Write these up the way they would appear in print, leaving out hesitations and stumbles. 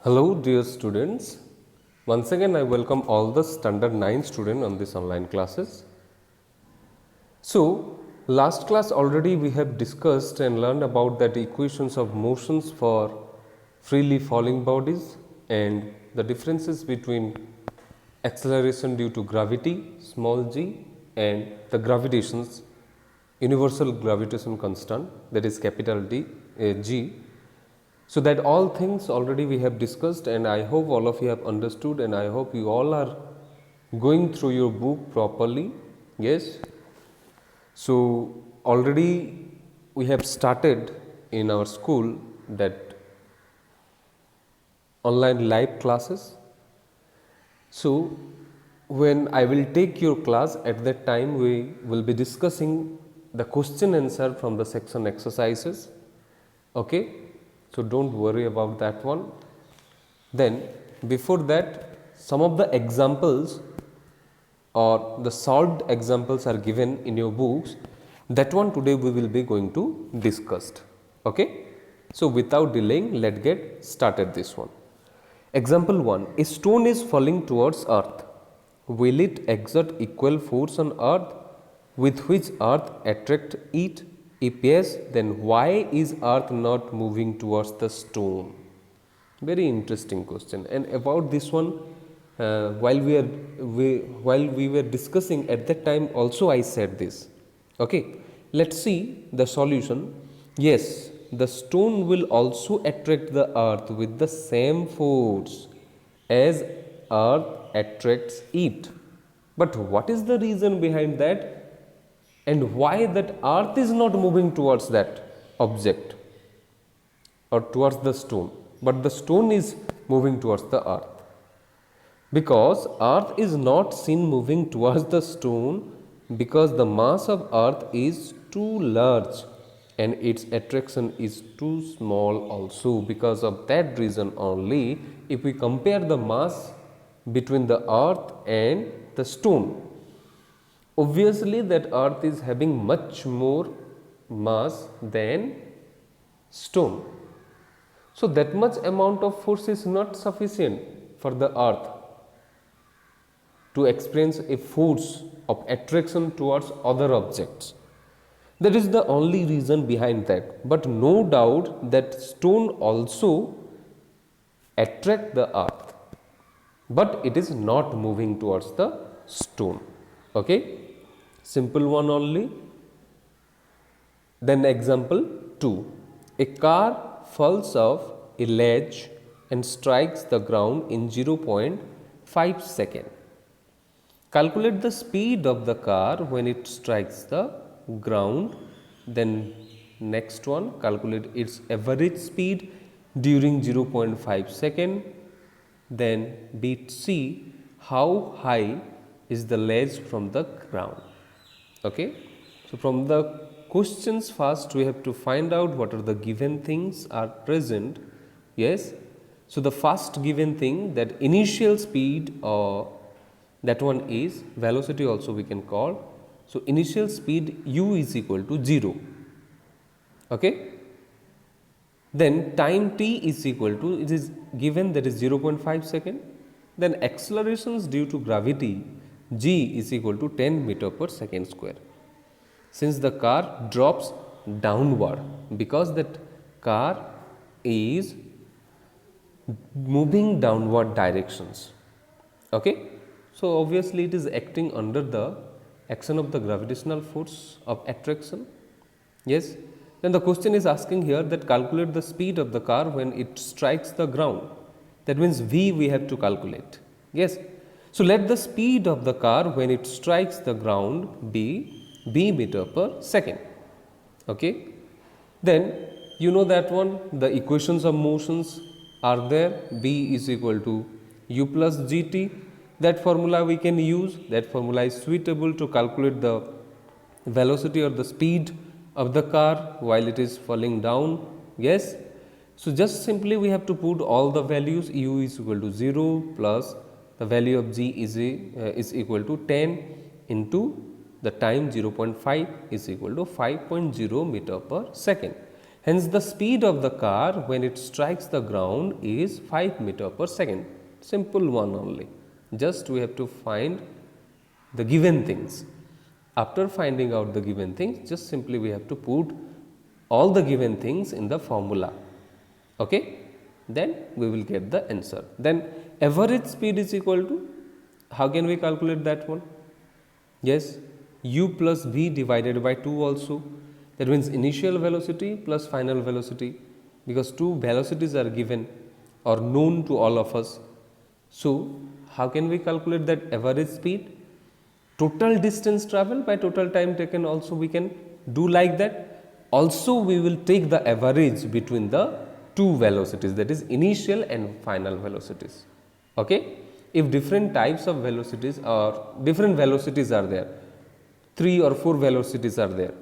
Hello dear students, once again I welcome all the standard 9 students on this online classes. So last class already we have discussed and learned about that equations of motions for freely falling bodies and the differences between acceleration due to gravity small g and the gravitation's universal gravitation constant, that is capital D G. So that all things already we have discussed, and I hope all of you have understood, and I hope you all are going through your book properly. Yes. So already we have started in our school that online live classes. So when I will take your class, at that time we will be discussing the question answer from the section exercises. Okay. So don't worry about that one. Then before that, some of the examples or the solved examples are given in your books. That one today we will be going to discuss. Okay. So without delaying, let's get started this one. Example 1, a stone is falling towards earth. Will it exert equal force on earth with which earth attract it? If yes, then why is earth not moving towards the stone? Very interesting question. And about this one, while we were discussing at that time, also I said this. Okay, let's see the solution. Yes, the stone will also attract the earth with the same force as earth attracts it. But what is the reason behind that? And why that earth is not moving towards that object or towards the stone, but the stone is moving towards the earth? Because earth is not seen moving towards the stone because the mass of earth is too large and its attraction is too small also. Because of that reason only, if we compare the mass between the earth and the stone, obviously that earth is having much more mass than stone. So that much amount of force is not sufficient for the earth to experience a force of attraction towards other objects. That is the only reason behind that. But no doubt that stone also attract the earth, but it is not moving towards the stone. Okay, simple one only. Then example 2, a car falls off a ledge and strikes the ground in 0.5 second. Calculate the speed of the car when it strikes the ground. Then next one, calculate its average speed during 0.5 second. Then bit C, how high is the ledge from the ground? Okay. So from the questions, first we have to find out what are the given things are present. Yes. So the first given thing, that initial speed, or that one is velocity also we can call. So initial speed u is equal to 0. Okay. Then time t is equal to, it is given, that is 0.5 second. Then accelerations due to gravity g is equal to 10 meter per second square. Since the car drops downward, because that car is moving downward directions. Okay. So obviously it is acting under the action of the gravitational force of attraction. Yes. Then the question is asking here that calculate the speed of the car when it strikes the ground. That means v we have to calculate. Yes. So let the speed of the car when it strikes the ground be b meter per second. Okay. Then you know that one, the equations of motions are there. B is equal to u plus gt. That formula we can use. That formula is suitable to calculate the velocity or the speed of the car while it is falling down. Yes. So just simply we have to put all the values. U is equal to 0 plus the value of g is equal to 10 into the time 0.5 is equal to 5.0 meter per second. Hence, the speed of the car when it strikes the ground is 5 meter per second. Simple one only. Just we have to find the given things. After finding out the given things, just simply we have to put all the given things in the formula. Okay? Then we will get the answer. Then average speed is equal to, how can we calculate that one? Yes, u plus v divided by 2 also. That means initial velocity plus final velocity, because two velocities are given or known to all of us. So, how can we calculate that average speed? Total distance traveled by total time taken also we can do like that. Also we will take the average between the two velocities, that is initial and final velocities. Okay? If different types of velocities or different velocities are there, 3 or 4 velocities are there,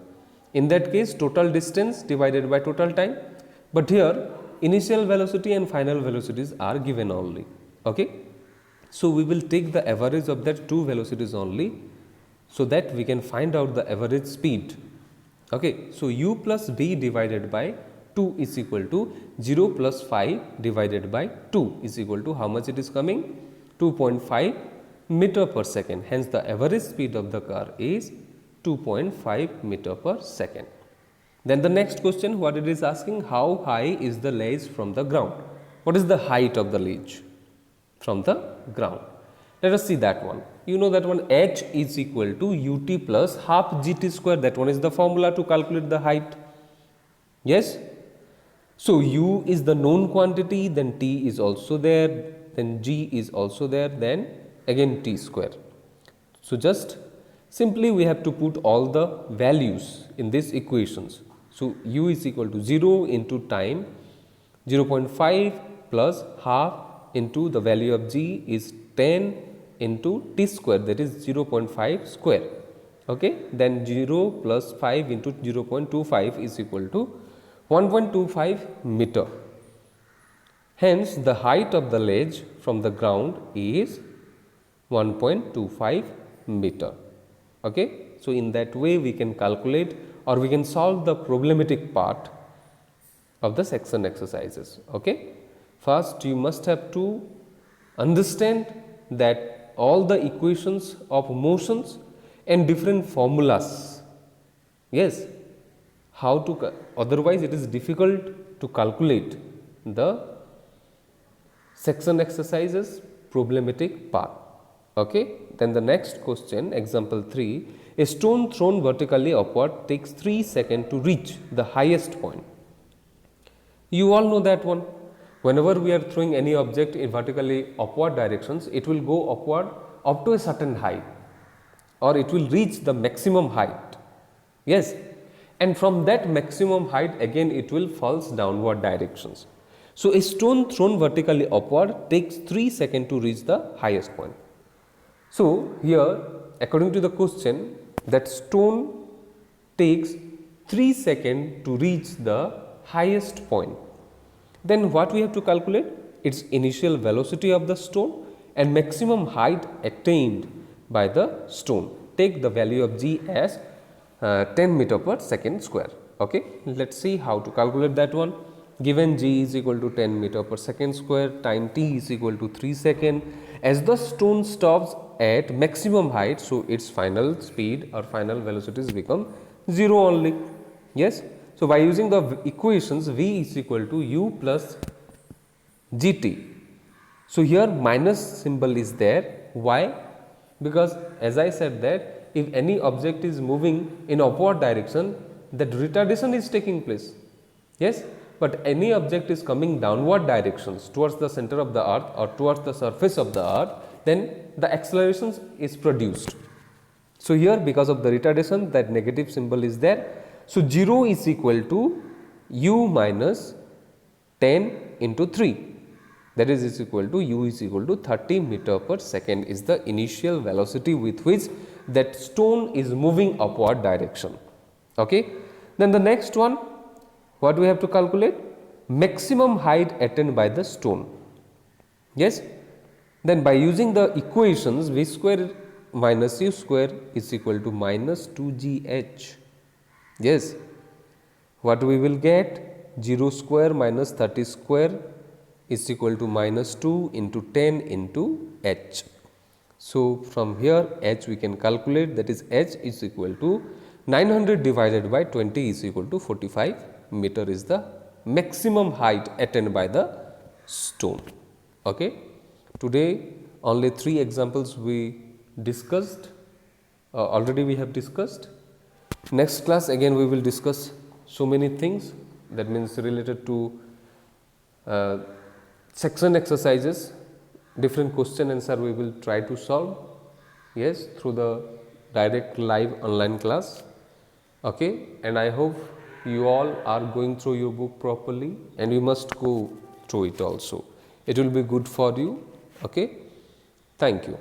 in that case total distance divided by total time, but here initial velocity and final velocities are given only. Okay? So, we will take the average of that two velocities only, so that we can find out the average speed. Okay? So, u plus v divided by 2 is equal to 0 plus 5 divided by 2 is equal to how much it is coming? 2.5 meter per second. Hence, the average speed of the car is 2.5 meter per second. Then the next question, what it is asking, how high is the ledge from the ground? What is the height of the ledge from the ground? Let us see that one. You know that one, h is equal to ut plus half gt square. That one is the formula to calculate the height. Yes. So, u is the known quantity, then t is also there, then g is also there, then again t square. So, just simply we have to put all the values in these equations. So, u is equal to 0 into time, 0.5 plus half into the value of g is 10 into t square, that is 0.5 square. Okay? Then 0 plus 5 into 0.25 is equal to 1.25 meter. Hence, the height of the ledge from the ground is 1.25 meter. Okay? So, in that way we can calculate or we can solve the problematic part of the section exercises. Okay? First, you must have to understand that all the equations of motions and different formulas. Yes, how to, otherwise it is difficult to calculate the section exercises problematic part. Okay? Then the next question, example 3, a stone thrown vertically upward takes 3 seconds to reach the highest point. You all know that one. Whenever we are throwing any object in vertically upward directions, it will go upward up to a certain height or it will reach the maximum height. Yes, and from that maximum height again it will falls downward directions. So, a stone thrown vertically upward takes 3 seconds to reach the highest point. So, here according to the question, that stone takes 3 seconds to reach the highest point. Then what we have to calculate? Its initial velocity of the stone and maximum height attained by the stone. Take the value of g as 10 meter per second square. Okay? Let us see how to calculate that one. Given g is equal to 10 meter per second square, time t is equal to 3 seconds. As the stone stops at maximum height, so its final speed or final velocities become 0 only. Yes. So, by using the equations, v is equal to u plus gt. So, here minus symbol is there. Why? Because as I said that if any object is moving in upward direction, that retardation is taking place. Yes, but any object is coming downward directions towards the center of the earth or towards the surface of the earth, then the acceleration is produced. So, here because of the retardation, that negative symbol is there. So, 0 is equal to u minus 10 into 3, that is equal to u is equal to 30 meter per second is the initial velocity with which that stone is moving upward direction. Okay. Then the next one, what we have to calculate? Maximum height attained by the stone. Yes. Then by using the equations, v square minus u square is equal to minus 2gh. Yes, what we will get? 0 square minus 30 square is equal to minus 2 into 10 into h. So, from here h we can calculate, that is h is equal to 900 divided by 20 is equal to 45 meter is the maximum height attained by the stone. Okay. Today only 3 examples we discussed, already we have discussed. Next class again we will discuss so many things, that means related to section exercises, different question answer we will try to solve, yes, through the direct live online class. Okay. And I hope you all are going through your book properly, and you must go through it also. It will be good for you. Okay. Thank you.